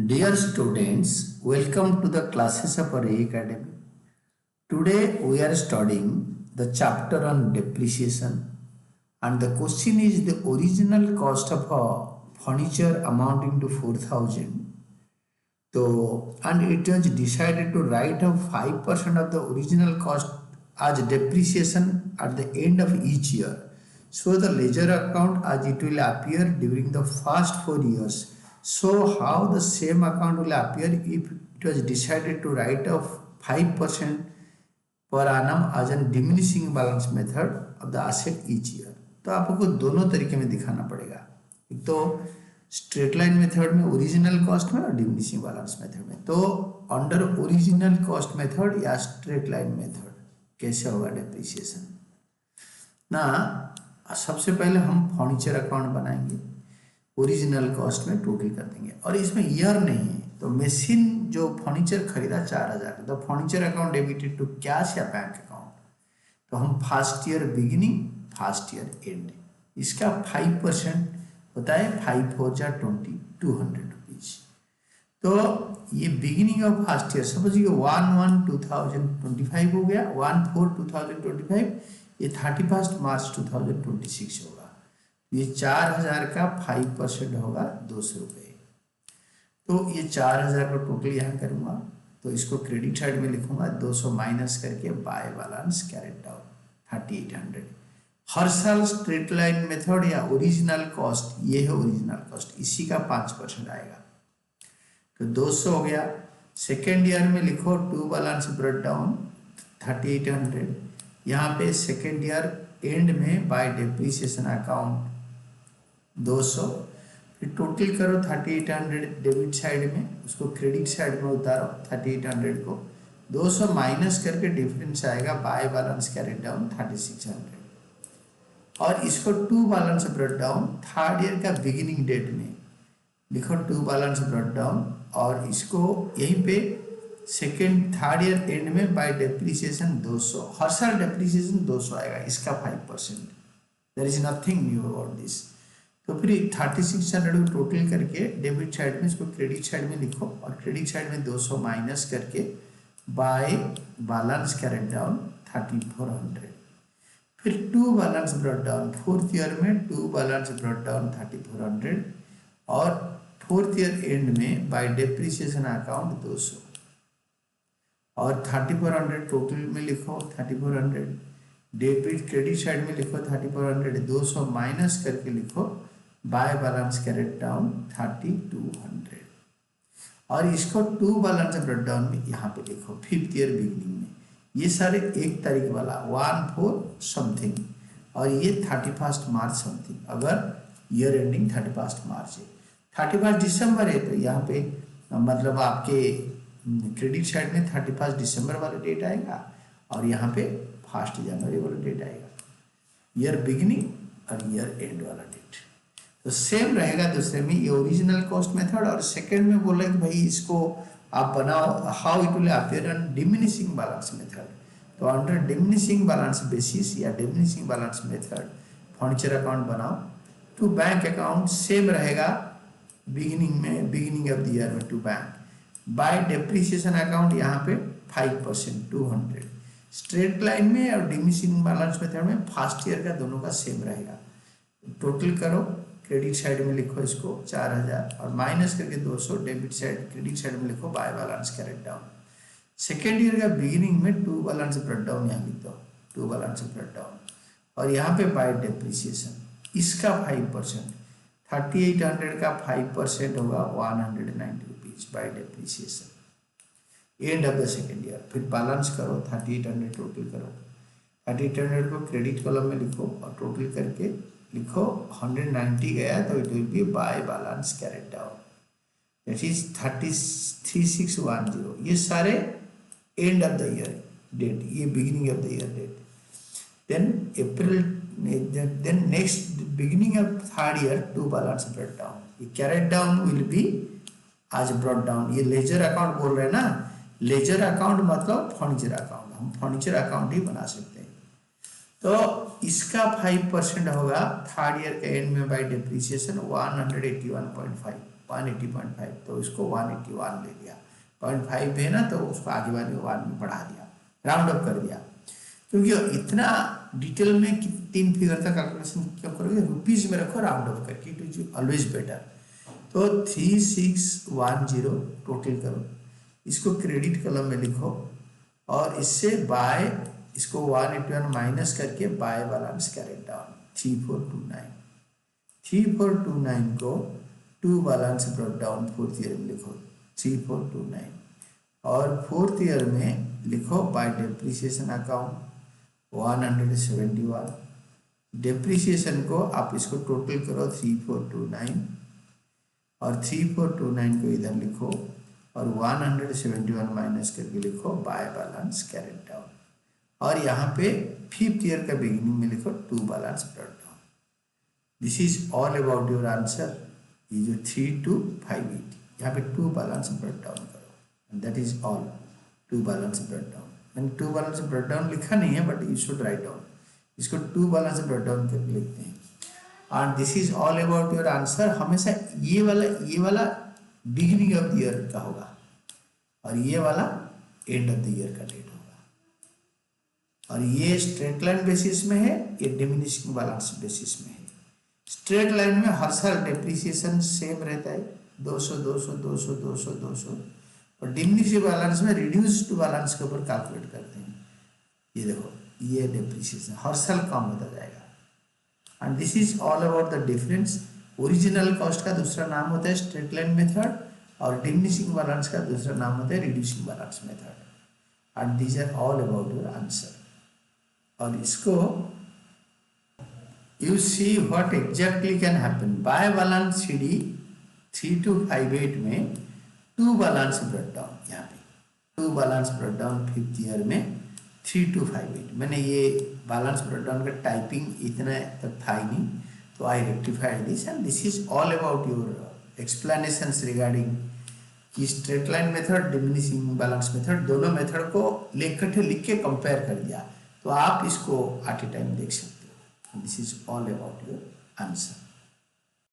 Dear students, welcome to the classes of Array Academy. Today we are studying the chapter on depreciation, and the question is the original cost of a furniture amounting to 4,000. So, and it was decided to write off 5% of the original cost as depreciation at the end of each year. So the ledger account as it will appear during the first 4 years. So how the same account will appear if it was decided to write off 5% per annum as a diminishing balance method of the asset each year. तो आपको दोनों तरीके में दिखाना पड़ेगा. एक तो straight line method में ओरिजिनल कॉस्ट में और डिमिनिशिंग बैलेंस मेथड में. तो अंडर ओरिजिनल कॉस्ट मेथड या स्ट्रेट लाइन मेथड कैसे होगा डेप्रिसिएशन ना. सबसे पहले हम फर्नीचर अकाउंट बनाएंगे, ओरिजिनल कॉस्ट में टोटल कर देंगे और इसमें ईयर नहीं है. तो मशीन जो फर्नीचर खरीदा 4,000, तो furniture account debited to cash या बैंक अकाउंट. तो हम first year beginning first year end इसका 5% होता है. 5 4 जा 20, 200 रुपीज. तो ये beginning of first year suppose ये 1/1/2025 हो गया, 1/4/2025. ये 31 मार्च 2026 होगा. ये 4,000 का 5% होगा 200 रुपये. तो ये 4,000 का टोटल यहाँ करूँगा. तो इसको क्रेडिट साइड में लिखूंगा 200 माइनस करके बाय बैलेंस कैरेट डाउन 3800. हर साल स्ट्रेट लाइन मेथड या ओरिजिनल कॉस्ट, ये है ओरिजिनल कॉस्ट, इसी का 5% आएगा. तो 200 हो गया. सेकेंड ईयर में लिखो टू बैलेंस ब्रेक डाउन 3800. यहाँ पे सेकेंड ईयर एंड में बाय डेप्रिसिएशन अकाउंट 200. फिर टोटल करो 3800 डेबिट साइड में, उसको क्रेडिट साइड में उतारो 3800 को. 200 माइनस करके डिफरेंस आएगा बाय बैलेंस कैरेट डाउन 3600. और इसको to balance break down third year का बिगिनिंग डेट में लिखो टू बैलेंस ब्रेक डाउन. और इसको यहीं पे सेकेंड थर्ड ईयर एंड में बाय डेप्रिसिएशन 200. हर साल डेप्रिसिएशन 200 आएगा, इसका 5%. There is nothing new about this. तो फिर 3600 को टोटल करके डेबिट साइड में इसको क्रेडिट साइड में लिखो और क्रेडिट साइड में 200 माइनस करके बाय बैलेंस कैरेट डाउन 3400. फिर to balance brought down fourth year में टू बैलेंस ब्रॉट डाउन 3400. और फोर्थ ईयर एंड में बाय डेप्रिसिएशन अकाउंट 200 और 3400 टोटल में लिखो 3400. डेबिट क्रेडिट साइड में लिखो 3400. 200 माइनस करके लिखो बाय बैलेंस कैरेट डाउन 3200. और इसको टू बैलेंस ब्रेक डाउन में यहाँ पे लिखो फिफ्थ ईयर बिगिनिंग में. ये सारे 1 तारीख वाला 1/4 समथिंग और ये 31 मार्च समथिंग. अगर ईयर एंडिंग 31 मार्च है, 31 दिसंबर है तो यहाँ पे मतलब आपके क्रेडिट साइड में 31 दिसंबर वाला डेट आएगा और यहाँ पे 1 जनवरी वाला डेट आएगा. ईयर बिगिनिंग और ईयर एंड वाला डेट तो सेम रहेगा. दूसरे में ये ओरिजिनल कॉस्ट मेथड और सेकंड में बोला कि भाई इसको आप बनाओ how it will appear on diminishing balance method. तो अंडर डिमिनिशिंग बैलेंस बेसिस या diminishing balance method furniture account बनाओ. टू बैंक अकाउंट सेम रहेगा बिगिनिंग में, बिगिनिंग ऑफ द ईयर में to bank. By depreciation account यहाँ पे 5% 200. Straight line में और डिमिनिशिंग बैलेंस मेथड में फर्स्ट ईयर का दोनों का सेम रहेगा. टोटल करो क्रेडिट साइड में लिखो इसको 4000 और माइनस करके 200 डेबिट साइड क्रेडिट साइड में लिखो bye balance carried down. Second year का बिगिनिंग में टू बैलेंस ब्रेक डाउन यहाँ लिख दो टू बैलेंस ब्रेक डाउन और यहाँ पे बाय डेप्रिसिएशन इसका 5% 3800 का 5% होगा 190 rupees bye depreciation and of the second year. फिर बैलेंस करो 3800 टोटल करो. 3800 को क्रेडिट कॉलम में लिखो और टोटल करके लिखो 190 गया तो it will be by balance carried down that is 3610. ये सारे end of the year date, ये beginning of the year date. Then April then next beginning of third year to balance break down. ये carried down will be as brought down. ये ledger account बोल रहे हैं ना, ledger account मतलब furniture account. हम furniture account ही बना सकते हैं. तो इसका 5% होगा थर्ड ईयर के एंड में बाय डेप्रिसिएशन 181.5 180.5, तो इसको 181 ले लिया, 0.5 है ना, तो उसको आगे वाले 1 में बढ़ा दिया, राउंड अप कर दिया। क्योंकि इतना डिटेल में 3 फिगर का कैलकुलेशन क्यों करोगे, रुपीज में रखो राउंड अप करके, इट इज ऑलवेज बेटर। तो 3610 टोटल करो, इसको क्रेडिट कॉलम में लिखो और इससे बाय इसको 181 माइनस करके बाय बैलेंस कैरेट डाउन 3429। 3429 को to balance brought down fourth year में लिखो 3429, और फोर्थ ईयर में लिखो बाय डेप्रिसिएशन अकाउंट 171। डेप्रिसिएशन को आप इसको टोटल करो 3429, और 3429 को इधर लिखो और 171 माइनस करके लिखो बाय बैलेंस कैरेट डाउन, और यहाँ पे फिफ्थ ईयर का बिगिनिंग में लिखो to balance brought down. This is all about your answer. ये जो 3258 यहाँ पे टू बैलेंस ब्रॉट डाउन करो, that is all. To balance brought down, मैंने टू बैलेंस ब्रॉट डाउन लिखा नहीं है, but you should write down, इसको टू बैलेंस ब्रॉट डाउन करके लिखते हैं। And this is all about your answer. हमेशा ये वाला बिगिनिंग ऑफ द ईयर का होगा और ये वाला एंड ऑफ द ईयर का डेट होगा, और ये स्ट्रेट लाइन बेसिस में है, ये डिमिनिशिंग बैलेंस बेसिस में है। स्ट्रेट लाइन में हर साल डेप्रिसिएशन सेम रहता है 200 200 200 200 200, और डिमिनिशिंग बैलेंस में रिड्यूस्ड बैलेंस के ऊपर कैलकुलेट करते हैं। ये देखो, ये डेप्रिसिएशन हर साल कम होता जाएगा। And this is all about the difference. Original cost का दूसरा नाम होता है स्ट्रेट लाइन मेथड, और डिमिनिशिंग बैलेंस का दूसरा नाम होता है reducing balance method. And these are all about your answer. और इसको you see what exactly can happen by balance CD 3258 में टू बैलेंस ब्रेक डाउन, यहाँ पे to balance break down fifth year में 3258। मैंने ये बैलेंस ब्रेक डाउन का typing इतना तक था ही नहीं, तो I rectified this, and this is all about your explanations regarding कि straight line method diminishing balance method दोनों मेथड को इकट्ठे लिख के कंपेयर कर दिया, तो आप इसको एट ए टाइम देख सकते हो। This is all about your answer.